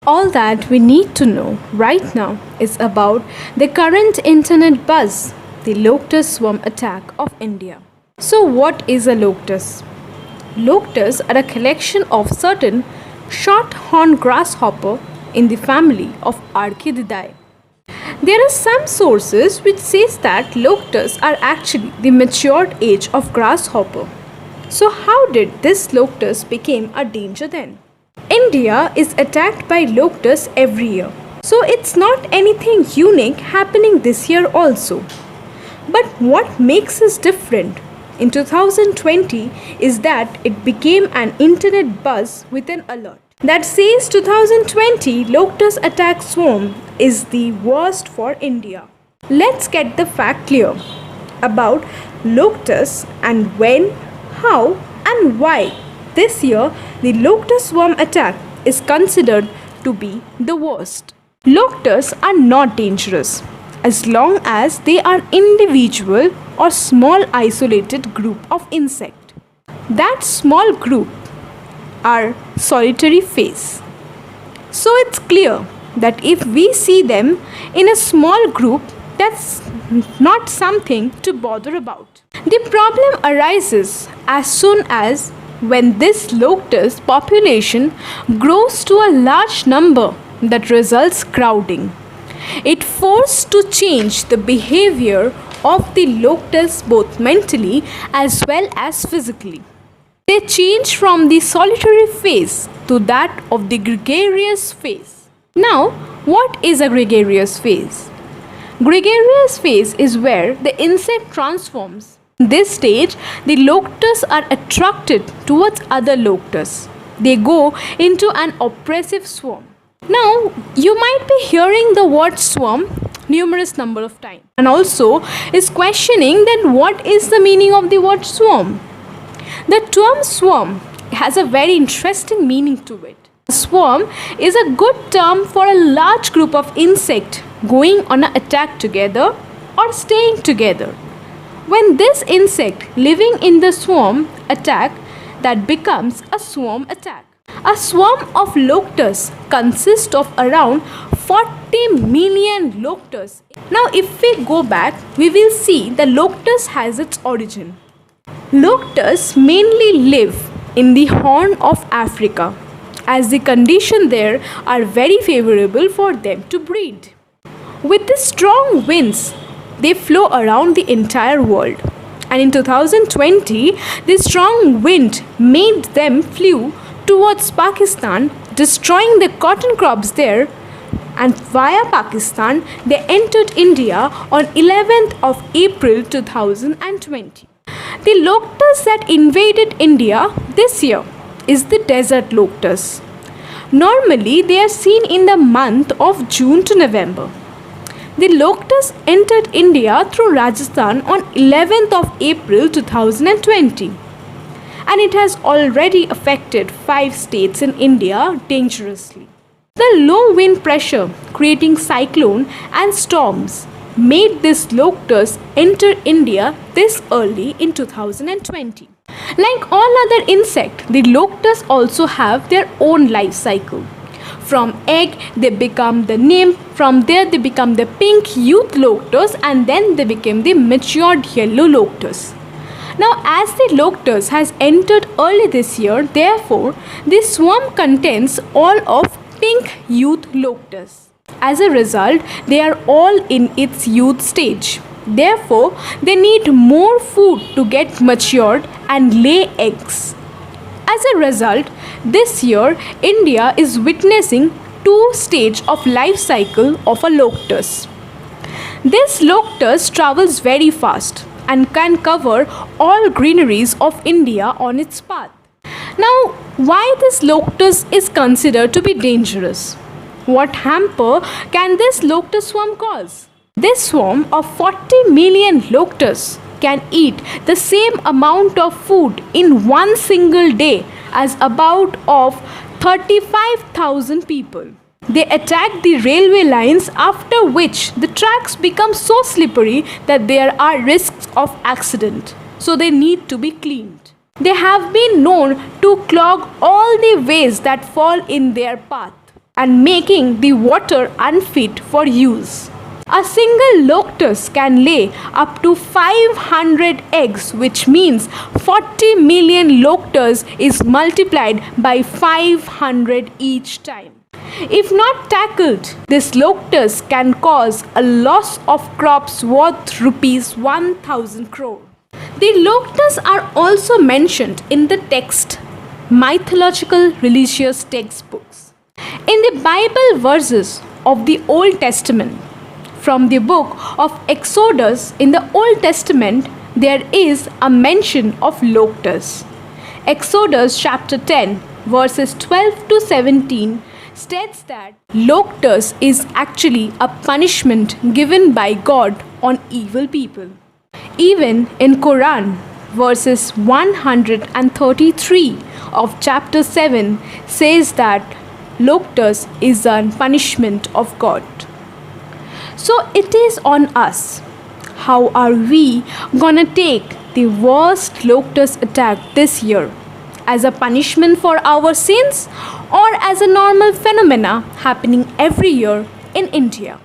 All that we need to know right now is about the current internet buzz, the locust swarm attack of India. So, what is a locust? Locusts are a collection of certain short-horned grasshopper in the family of Archaeodidae. There are some sources which says that locusts are actually the matured age of grasshopper. So how did this locust become a danger then? India is attacked by locusts every year. So it's not anything unique happening this year also. But what makes us different in 2020 is that it became an internet buzz with an alert that says 2020 locust attack swarm is the worst for India. Let's get the fact clear about locusts and when, how and why this year the locust swarm attack is considered to be the worst. Locusts are not dangerous as long as they are individual or small isolated group of insect. That small group are solitary phase. So it's clear that if we see them in a small group, that's not something to bother about. The problem arises as soon as when this locust population grows to a large number that results crowding. It forced to change the behavior of the locusts both mentally as well as physically. They change from the solitary phase to that of the gregarious phase. Now, what is a gregarious phase? Gregarious phase is where the insect transforms. In this stage, the locusts are attracted towards other locusts. They go into an oppressive swarm. Now, you might be hearing the word swarm numerous number of times and also is questioning then what is the meaning of the word swarm? The term swarm has a very interesting meaning to it. A swarm is a good term for a large group of insects going on an attack together or staying together. When this insect living in the swarm attack, that becomes a swarm attack. A swarm of locusts consists of around 40 million locusts. Now if we go back, we will see the locust has its origin. Locusts mainly live in the Horn of Africa as the conditions there are very favorable for them to breed. With the strong winds, they flow around the entire world. And in 2020, the strong wind made them flew towards Pakistan, destroying the cotton crops there, and via Pakistan, they entered India on 11th of April 2020. The locust that invaded India this year is the desert locust. Normally, they are seen in the month of June to November. The locust entered India through Rajasthan on 11th of April 2020 and it has already affected 5 states in India dangerously. The low wind pressure creating cyclone and storms made this locust enter India this early in 2020. Like all other insects, the locusts also have their own life cycle. From egg, they become the nymph, from there they become the pink youth locust and then they became the matured yellow locust. Now as the locust has entered early this year, therefore, this swarm contains all of pink youth locusts. As a result, they are all in its youth stage. Therefore, they need more food to get matured and lay eggs. As a result, this year, India is witnessing 2 stages of life cycle of a locust. This locust travels very fast and can cover all greeneries of India on its path. Now, why this locust is considered to be dangerous? What hamper can this locust swarm cause? This swarm of 40 million locusts can eat the same amount of food in one single day as about of 35,000 people. They attack the railway lines, after which the tracks become so slippery that there are risks of accident. So they need to be cleaned. They have been known to clog all the ways that fall in their path. and making the water unfit for use. A single locust can lay up to 500 eggs, which means 40 million locusts is multiplied by 500 each time. If not tackled, this locust can cause a loss of crops worth rupees 1000 crore. The locusts are also mentioned in the text mythological religious textbooks. In the Bible verses of the Old Testament, from the book of Exodus in the Old Testament, there is a mention of locusts. Exodus chapter 10, verses 12 to 17 states that locust is actually a punishment given by God on evil people. Even in Quran, verses 133 of chapter 7 says that locust is a punishment of God. So it is on us. How are we gonna take the worst locust attack this year? As a punishment for our sins or as a normal phenomena happening every year in India?